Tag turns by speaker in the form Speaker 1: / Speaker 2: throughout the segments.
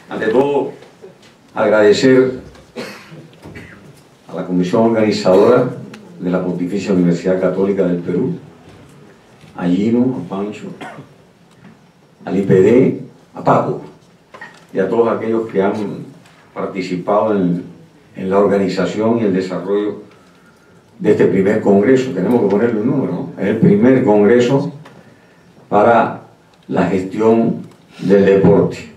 Speaker 1: Ante todo, agradecer a la comisión organizadora de la Pontificia Universidad Católica del Perú, a Gino, a Pancho, al IPD, a Paco y a todos aquellos que han participado en la organización y el desarrollo de este primer congreso. Tenemos que ponerle un número, ¿no? Es el primer congreso para la gestión del deporte.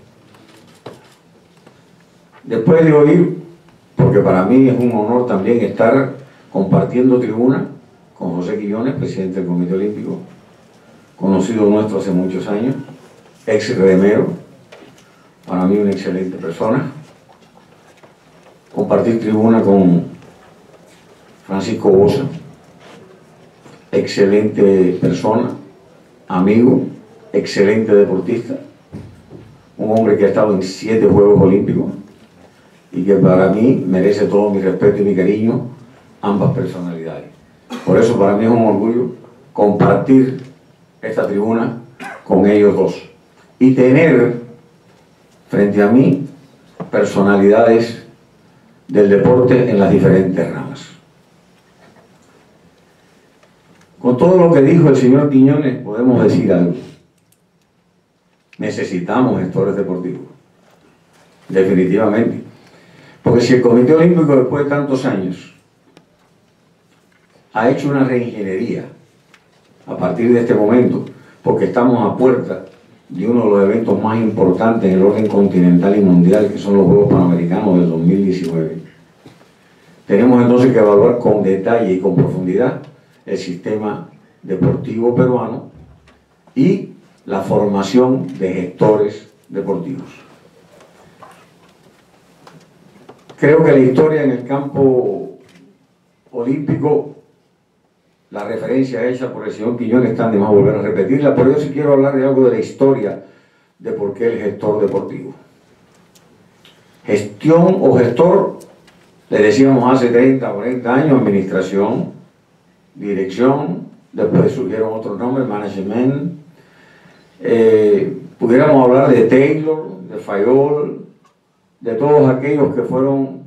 Speaker 1: Después de oír, porque para mí es un honor también estar compartiendo tribuna con José Quillones, presidente del Comité Olímpico, conocido nuestro hace muchos años, ex remero, para mí una excelente persona. Compartir tribuna con Francisco Bosa, excelente persona, amigo, excelente deportista, un hombre que ha estado en 7 Juegos Olímpicos y que para mí merece todo mi respeto y mi cariño, ambas personalidades. Por eso para mí es un orgullo compartir esta tribuna con ellos dos y tener frente a mí personalidades del deporte en las diferentes ramas. Con todo lo que dijo el señor Quiñones podemos decir algo. Necesitamos gestores deportivos, definitivamente. Porque si el Comité Olímpico después de tantos años ha hecho una reingeniería a partir de este momento, porque estamos a puerta de uno de los eventos más importantes en el orden continental y mundial, que son los Juegos Panamericanos del 2019. Tenemos entonces que evaluar con detalle y con profundidad el sistema deportivo peruano y la formación de gestores deportivos. Creo que la historia en el campo olímpico, la referencia hecha por el señor Quiñones, está de más volver a repetirla, pero yo sí quiero hablar de algo de la historia de por qué el gestor deportivo. Gestión o gestor, le decíamos hace 30 o 40 años, administración, dirección, después surgieron otros nombres, management, pudiéramos hablar de Taylor, de Fayol, de todos aquellos que fueron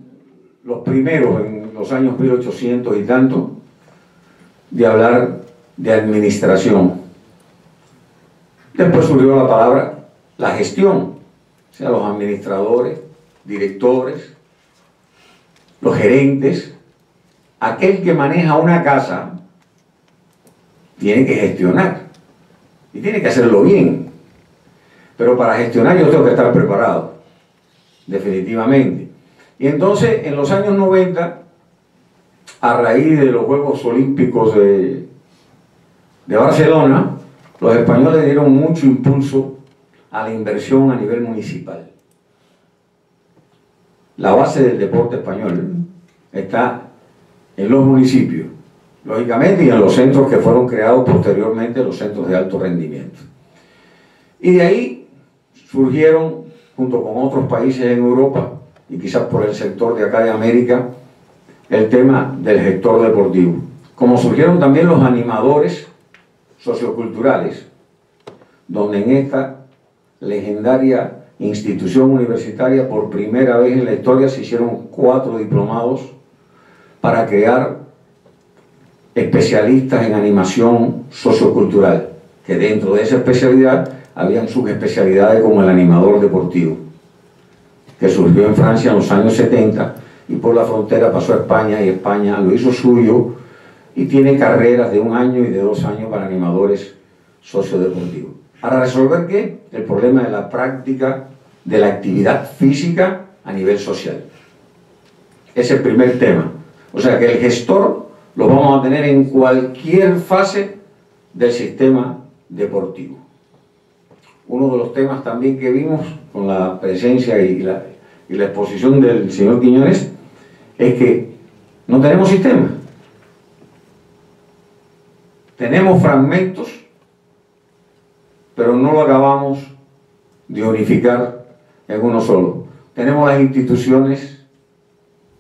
Speaker 1: los primeros en los años 1800 y tanto, de hablar de administración. Después surgió la palabra la gestión, o sea, los administradores, directores, los gerentes. Aquel que maneja una casa tiene que gestionar y tiene que hacerlo bien, pero para gestionar yo tengo que estar preparado, definitivamente. Y entonces en los años 90, a raíz de los Juegos Olímpicos de Barcelona, los españoles dieron mucho impulso a la inversión a nivel municipal. La base del deporte español está en los municipios, lógicamente, y en los centros que fueron creados posteriormente, los centros de alto rendimiento. Y de ahí surgieron, junto con otros países en Europa, y quizás por el sector de acá de América, el tema del gestor deportivo. Como surgieron también los animadores socioculturales, donde en esta legendaria institución universitaria, por primera vez en la historia, se hicieron 4 diplomados para crear especialistas en animación sociocultural, que dentro de esa especialidad habían subespecialidades como el animador deportivo, que surgió en Francia en los años 70 y por la frontera pasó a España y España lo hizo suyo y tiene carreras de 1 año y de 2 años para animadores sociodeportivos. ¿Para resolver qué? El problema de la práctica de la actividad física a nivel social. Es el primer tema. O sea que el gestor lo vamos a tener en cualquier fase del sistema deportivo. Uno de los temas también que vimos con la presencia y la exposición del señor Quiñones es que no tenemos sistema. Tenemos fragmentos, pero no lo acabamos de unificar en uno solo. Tenemos las instituciones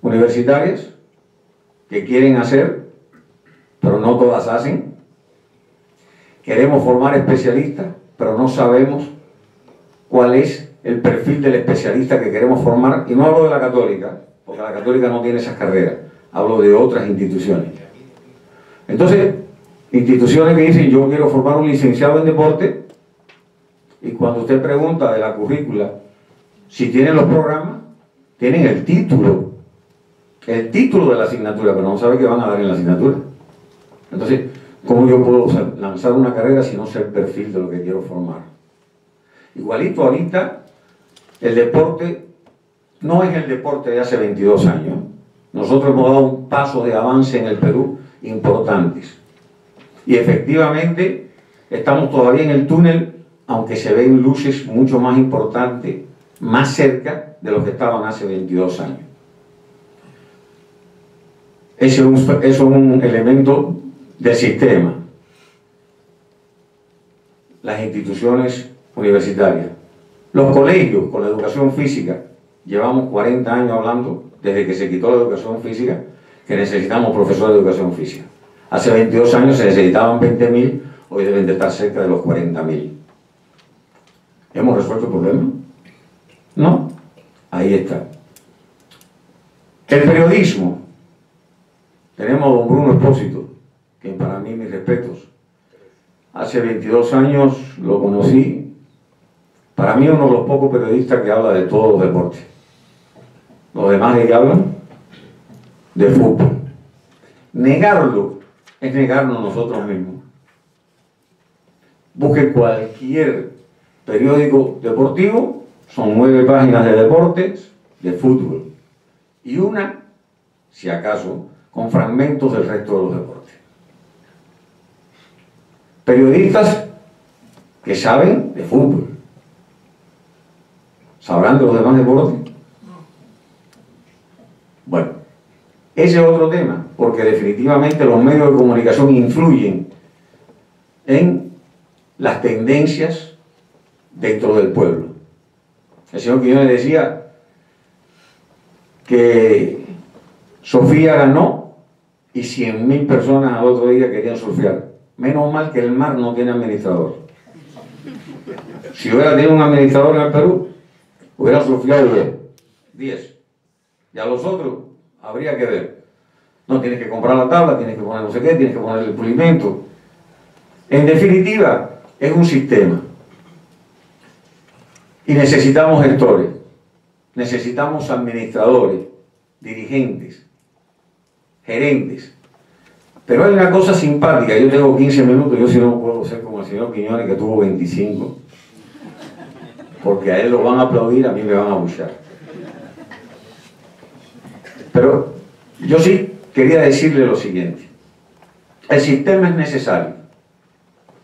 Speaker 1: universitarias que quieren hacer, pero no todas hacen. Queremos formar especialistas, pero no sabemos cuál es el perfil del especialista que queremos formar, y no hablo de la Católica, porque la Católica no tiene esas carreras, hablo de otras instituciones. Entonces, instituciones que dicen, yo quiero formar un licenciado en deporte, y cuando usted pregunta de la currícula, si tienen los programas, tienen el título de la asignatura, pero no sabe qué van a dar en la asignatura. Entonces, ¿cómo yo puedo lanzar una carrera si no sé el perfil de lo que quiero formar? Igualito ahorita, el deporte no es el deporte de hace 22 años. Nosotros hemos dado un paso de avance en el Perú importantes. Y efectivamente, estamos todavía en el túnel, aunque se ven luces mucho más importantes, más cerca de lo que estaban hace 22 años. Eso es un elemento del sistema. Las instituciones universitarias, los colegios con la educación física, llevamos 40 años hablando, desde que se quitó la educación física, que necesitamos profesores de educación física. Hace 22 años se necesitaban 20.000, hoy deben de estar cerca de los 40.000. ¿Hemos resuelto el problema? No. Ahí está. El periodismo. Tenemos a don Bruno Espósito, que para mí, mis respetos. Hace 22 años lo conocí. Para mí, uno de los pocos periodistas que habla de todos los deportes. Los demás de que hablan de fútbol. Negarlo es negarnos nosotros mismos. Busque cualquier periódico deportivo, son 9 páginas de deportes, de fútbol, y una, si acaso, con fragmentos del resto de los deportes. Periodistas que saben de fútbol, ¿sabrán de los demás deportes? Bueno, ese es otro tema, porque definitivamente los medios de comunicación influyen en las tendencias dentro del pueblo. El señor Quiñones decía que Sofía ganó y 100.000 personas al otro día querían surfear. Menos mal que el mar no tiene administrador. Si hubiera tenido un administrador en el Perú, hubiera surfeado 10. Y a los otros habría que ver. No, tienes que comprar la tabla, tienes que poner no sé qué, tienes que poner el pulimento. En definitiva, es un sistema. Y necesitamos gestores, necesitamos administradores, dirigentes, gerentes. Pero hay una cosa simpática, yo tengo 15 minutos, yo si no puedo ser como el señor Quiñones que tuvo 25, porque a él lo van a aplaudir, a mí me van a abuchar. Pero yo sí quería decirle lo siguiente: el sistema es necesario,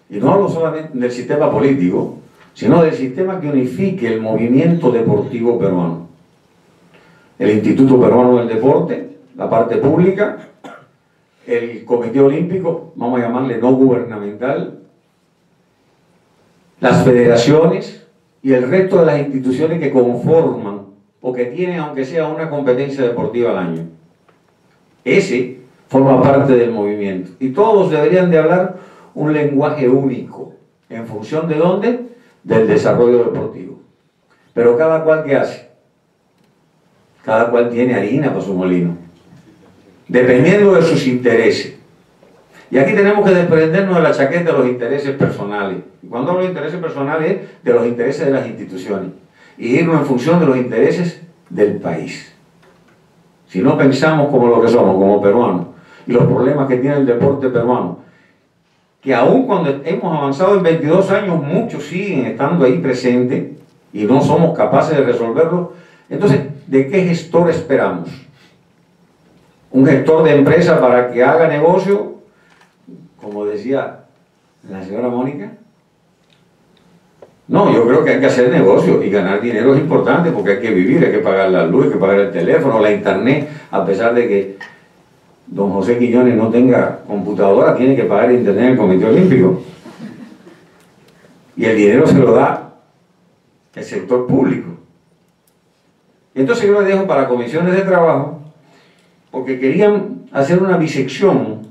Speaker 1: y no hablo solamente del sistema político, sino del sistema que unifique el movimiento deportivo peruano. El Instituto Peruano del Deporte, la parte pública, el Comité Olímpico, vamos a llamarle no gubernamental, las federaciones y el resto de las instituciones que conforman o que tienen, aunque sea una competencia deportiva al año. Ese forma parte del movimiento. Y todos deberían de hablar un lenguaje único. ¿En función de dónde? Del desarrollo deportivo. Pero cada cual, ¿qué hace? Cada cual tiene harina para su molino, dependiendo de sus intereses. Y aquí tenemos que desprendernos de la chaqueta de los intereses personales. Y cuando hablo de intereses personales, es de los intereses de las instituciones. Y irnos en función de los intereses del país. Si no pensamos como lo que somos, como peruanos, y los problemas que tiene el deporte peruano, que aún cuando hemos avanzado en 22 años, muchos siguen estando ahí presentes y no somos capaces de resolverlo. Entonces, ¿de qué gestor esperamos? ¿Un gestor de empresa para que haga negocio? Como decía la señora Mónica. No, yo creo que hay que hacer negocio y ganar dinero es importante porque hay que vivir, hay que pagar la luz, hay que pagar el teléfono, la internet, a pesar de que don José Quiñones no tenga computadora, tiene que pagar internet en el Comité Olímpico. Y el dinero se lo da el sector público. Y entonces yo lo dejo para comisiones de trabajo, porque querían hacer una bisección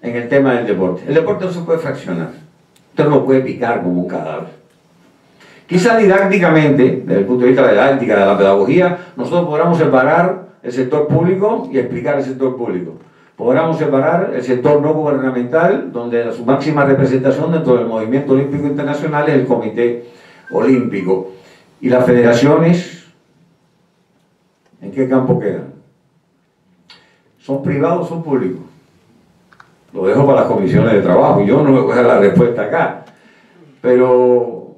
Speaker 1: en el tema del deporte. El deporte no se puede fraccionar. Usted no lo puede picar como un cadáver. Quizá didácticamente, desde el punto de vista de la didáctica, de la pedagogía, nosotros podamos separar el sector público y explicar el sector público. Podamos separar el sector no gubernamental, donde su máxima representación dentro del movimiento olímpico internacional es el Comité Olímpico. Y las federaciones, ¿en qué campo quedan? ¿Son privados o son públicos? Lo dejo para las comisiones de trabajo, yo no voy a dar la respuesta acá. Pero,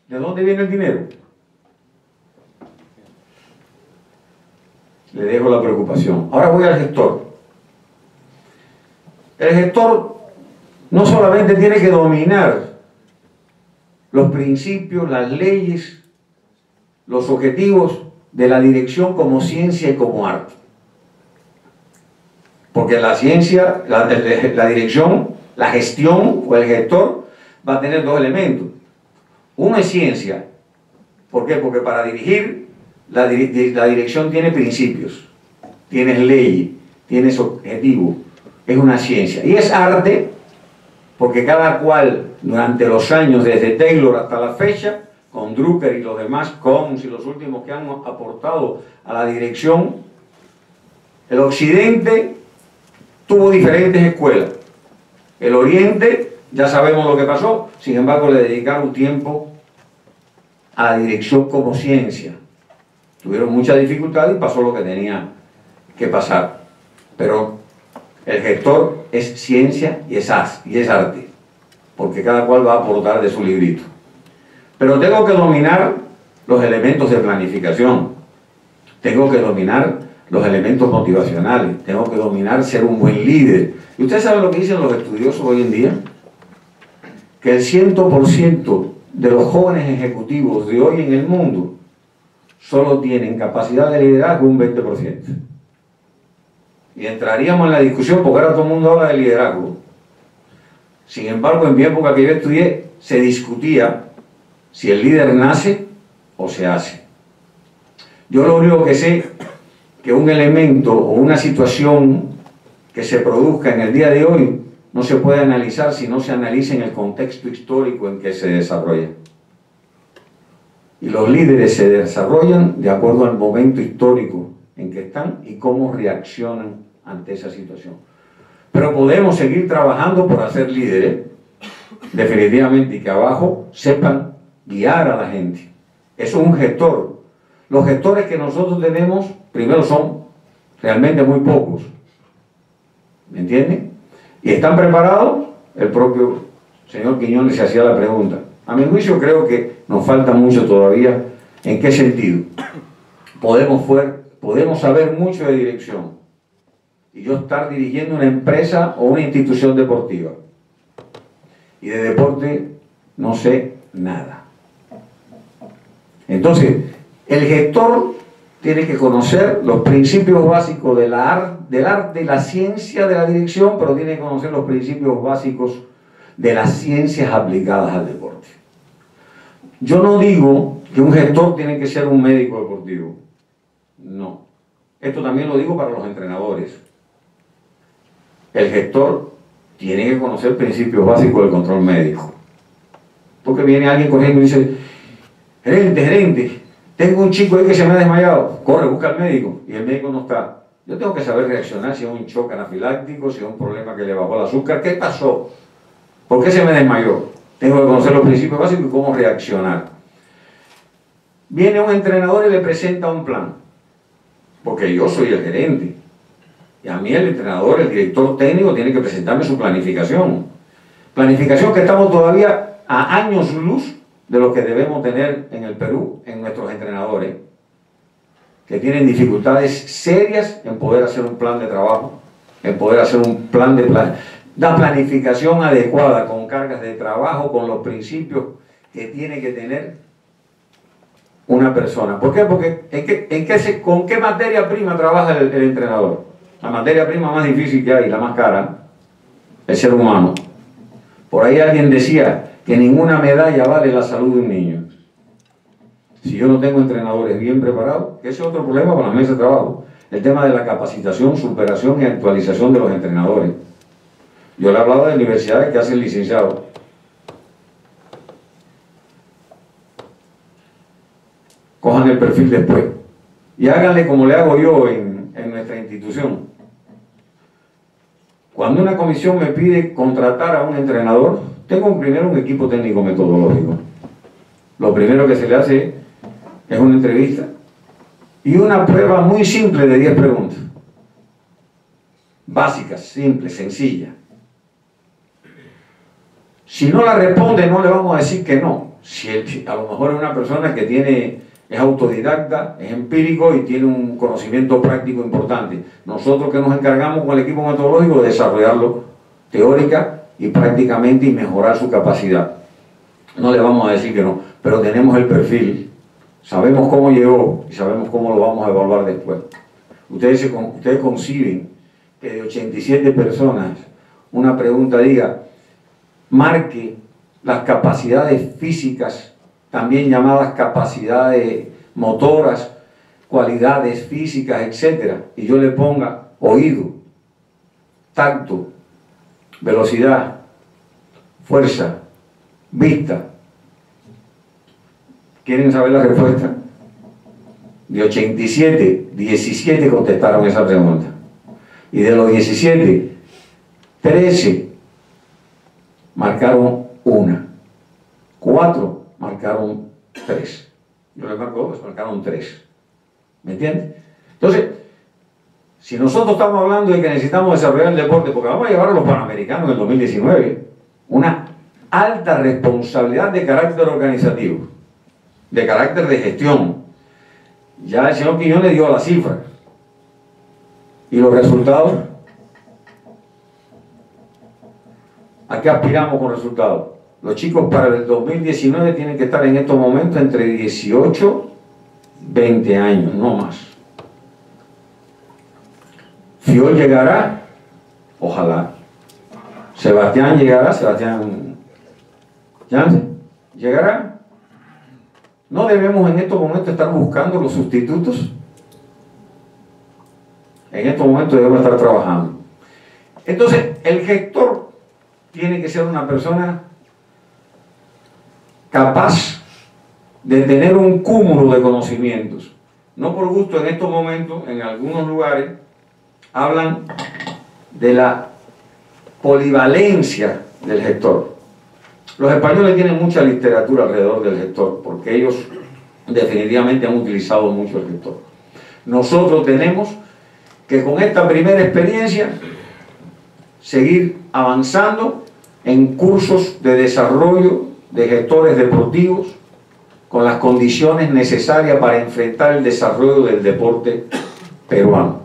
Speaker 1: ¿de dónde viene el dinero? Le dejo la preocupación. Ahora voy al gestor. El gestor no solamente tiene que dominar los principios, las leyes, los objetivos de la dirección como ciencia y como arte. Porque la ciencia, la dirección, la gestión o el gestor va a tener dos elementos. Uno es ciencia. ¿Por qué? Porque para dirigir, la dirección tiene principios, tiene leyes, tiene objetivos, es una ciencia. Y es arte, porque cada cual, durante los años, desde Taylor hasta la fecha, con Drucker y los demás Combs y los últimos que han aportado a la dirección, el Occidente tuvo diferentes escuelas. El Oriente, ya sabemos lo que pasó, sin embargo le dedicaron tiempo a la dirección como ciencia. Tuvieron mucha dificultad y pasó lo que tenía que pasar. Pero el gestor es ciencia y es arte, porque cada cual va a aportar de su librito. Pero tengo que dominar los elementos de planificación, tengo que dominar los elementos motivacionales, tengo que dominar ser un buen líder. ¿Y ustedes saben lo que dicen los estudiosos hoy en día? Que el 100% de los jóvenes ejecutivos de hoy en el mundo solo tienen capacidad de liderazgo un 20%. Y entraríamos en la discusión, porque ahora todo el mundo habla de liderazgo. Sin embargo, en mi época que yo estudié, se discutía si el líder nace o se hace. Yo lo único que sé que un elemento o una situación que se produzca en el día de hoy no se puede analizar si no se analiza en el contexto histórico en que se desarrolla. Y los líderes se desarrollan de acuerdo al momento histórico en que están y cómo reaccionan ante esa situación. Pero podemos seguir trabajando por hacer líderes, definitivamente, y que abajo sepan guiar a la gente. Eso es un gestor. Los gestores que nosotros tenemos, primero son realmente muy pocos. ¿Me entienden? Y están preparados. El propio señor Quiñones se hacía la pregunta. A mi juicio creo que nos falta mucho todavía. ¿En qué sentido? Podemos saber mucho de dirección y yo estar dirigiendo una empresa o una institución deportiva. Y de deporte no sé nada. Entonces, el gestor tiene que conocer los principios básicos del arte y la ciencia de la dirección, pero tiene que conocer los principios básicos de las ciencias aplicadas al deporte. Yo no digo que un gestor tiene que ser un médico deportivo. No. Esto también lo digo para los entrenadores. El gestor tiene que conocer principios básicos del control médico. Porque viene alguien corriendo y dice: gerente, tengo un chico ahí que se me ha desmayado. Corre, busca al médico. Y el médico no está. Yo tengo que saber reaccionar si es un shock anafiláctico, si es un problema que le bajó el azúcar. ¿Qué pasó? ¿Por qué se me desmayó? Tengo que conocer los principios básicos y cómo reaccionar. Viene un entrenador y le presenta un plan. Porque yo soy el gerente. Y a mí el entrenador, el director técnico, tiene que presentarme su planificación. Planificación que estamos todavía a años luz de lo que debemos tener en el Perú, en nuestros entrenadores, que tienen dificultades serias en poder hacer un plan de trabajo, en poder hacer un plan de una planificación adecuada, con cargas de trabajo, con los principios que tiene que tener una persona. ¿Por qué? Porque ¿con qué materia prima trabaja el entrenador? La materia prima más difícil que hay, la más cara, el ser humano. Por ahí alguien decía que ninguna medalla vale la salud de un niño. Si yo no tengo entrenadores bien preparados, que ese es otro problema con las mesas de trabajo. El tema de la capacitación, superación y actualización de los entrenadores. Yo le he hablado de universidades que hacen licenciados. cojan el perfil después y háganle como le hago yo en nuestra institución. Cuando una comisión me pide contratar a un entrenador, tengo primero un equipo técnico metodológico. Lo primero que se le hace es una entrevista y una prueba muy simple de 10 preguntas. Básicas, simples, sencillas. Si no la responde, no le vamos a decir que no. Si a lo mejor es una persona que es autodidacta, es empírico y tiene un conocimiento práctico importante. Nosotros que nos encargamos con el equipo metodológico de desarrollarlo teórica y prácticamente y mejorar su capacidad. No le vamos a decir que no, pero tenemos el perfil, sabemos cómo llegó y sabemos cómo lo vamos a evaluar después. Ustedes conciben que de 87 personas una pregunta diga, marque las capacidades físicas, también llamadas capacidades motoras, cualidades físicas, etc. Y yo le ponga oído, tacto, velocidad, fuerza, vista. ¿Quieren saber la respuesta? De 87, 17 contestaron esa pregunta. Y de los 17, 13 marcaron una. 4 marcaron 3. Yo le marco 2, marcaron 3. ¿Me entiendes? Entonces, si nosotros estamos hablando de que necesitamos desarrollar el deporte, porque vamos a llevar a los Panamericanos en el 2019, una alta responsabilidad de carácter organizativo, de carácter de gestión. Ya el señor Quiñones dio la cifra. ¿Y los resultados? ¿A qué aspiramos con resultados? Los chicos para el 2019 tienen que estar en estos momentos entre 18 y 20 años, no más. Fiol llegará, ojalá. Sebastián llegará, Sebastián Jansen llegará. No debemos en estos momentos estar buscando los sustitutos. En estos momentos debemos estar trabajando. Entonces, el gestor tiene que ser una persona capaz de tener un cúmulo de conocimientos. No por gusto, en estos momentos, en algunos lugares, hablan de la polivalencia del gestor. Los españoles tienen mucha literatura alrededor del gestor, porque ellos definitivamente han utilizado mucho el gestor. Nosotros tenemos que con esta primera experiencia seguir avanzando en cursos de desarrollo de gestores deportivos con las condiciones necesarias para enfrentar el desarrollo del deporte peruano.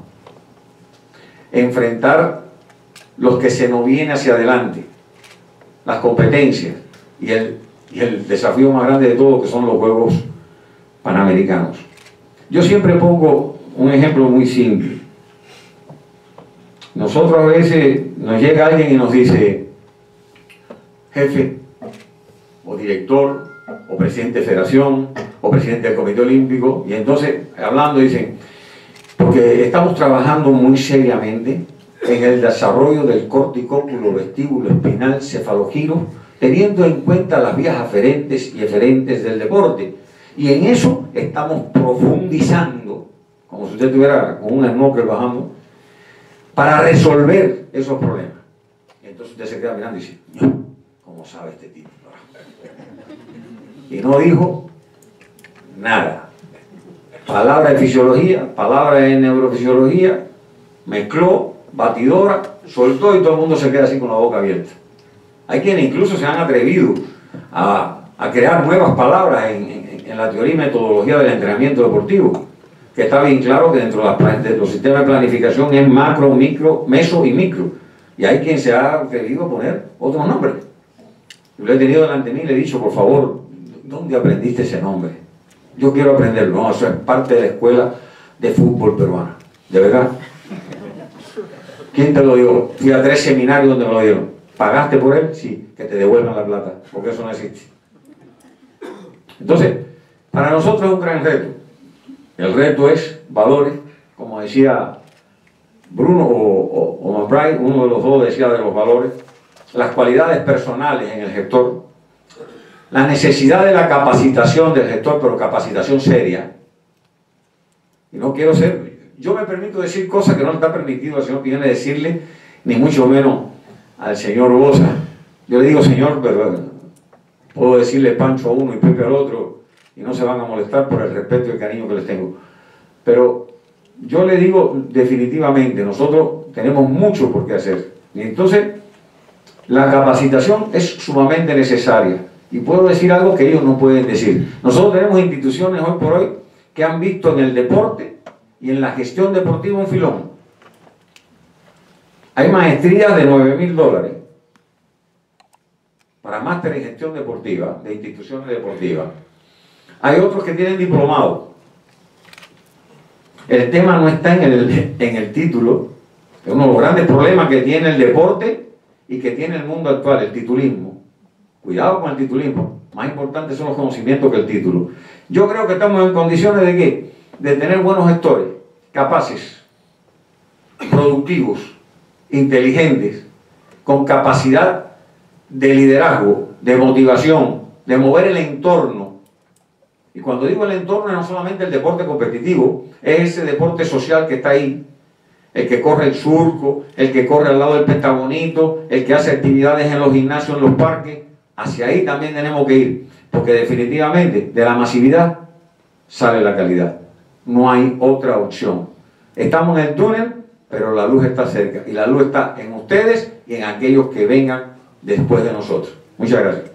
Speaker 1: Enfrentar los que se nos viene hacia adelante, las competencias y el desafío más grande de todo, que son los Juegos Panamericanos. Yo siempre pongo un ejemplo muy simple. Nosotros a veces nos llega alguien y nos dice, jefe, o director, o presidente de federación, o presidente del Comité Olímpico, y entonces hablando dicen, porque estamos trabajando muy seriamente en el desarrollo del corticópulo, vestíbulo, espinal, cefalogiro, teniendo en cuenta las vías aferentes y eferentes del deporte. Y en eso estamos profundizando, como si usted estuviera con un snorkel bajando, para resolver esos problemas. Y entonces usted se queda mirando y dice, ¿cómo sabe este tipo? Y no dijo nada. Palabra de fisiología, palabra de neurofisiología, mezcló, batidora, soltó y todo el mundo se queda así con la boca abierta. Hay quienes incluso se han atrevido a crear nuevas palabras en la teoría y metodología del entrenamiento deportivo, que está bien claro que dentro de los sistemas de planificación es macro, micro, meso y micro. Y hay quien se ha atrevido a poner otros nombres. Yo lo he tenido delante de mí y le he dicho, por favor, ¿dónde aprendiste ese nombre? Yo quiero aprenderlo. No, eso es parte de la escuela de fútbol peruana. ¿De verdad? ¿Quién te lo dio? Fui a 3 seminarios donde me lo dieron. ¿Pagaste por él? Sí, que te devuelvan la plata, porque eso no existe. Entonces, para nosotros es un gran reto. El reto es valores, como decía Bruno o McBride, uno de los dos decía de los valores, las cualidades personales en el gestor, la necesidad de la capacitación del gestor, pero capacitación seria. Y no quiero ser, yo me permito decir cosas que no le está permitido al señor Pineda decirle, ni mucho menos al señor Boza. Yo le digo señor, pero puedo decirle Pancho a uno y Pepe al otro, y no se van a molestar por el respeto y el cariño que les tengo. Pero yo le digo definitivamente, nosotros tenemos mucho por qué hacer. Y entonces, la capacitación es sumamente necesaria. Y puedo decir algo que ellos no pueden decir. Nosotros tenemos instituciones hoy por hoy que han visto en el deporte y en la gestión deportiva un filón. Hay maestrías de $9.000 para máster en gestión deportiva, de instituciones deportivas. Hay otros que tienen diplomado. El tema no está en el título. Es uno de los grandes problemas que tiene el deporte y que tiene el mundo actual, el titulismo. Cuidado con el titulismo. Más importantes son los conocimientos que el título. Yo creo que estamos en condiciones de ¿qué? De tener buenos gestores, capaces, productivos, inteligentes, con capacidad de liderazgo, de motivación, de mover el entorno. Y cuando digo el entorno, no solamente el deporte competitivo, es ese deporte social que está ahí, el que corre el surco, el que corre al lado del Pentagonito, el que hace actividades en los gimnasios, en los parques. Hacia ahí también tenemos que ir, porque definitivamente de la masividad sale la calidad. No hay otra opción. Estamos en el túnel, pero la luz está cerca, y la luz está en ustedes y en aquellos que vengan después de nosotros. Muchas gracias.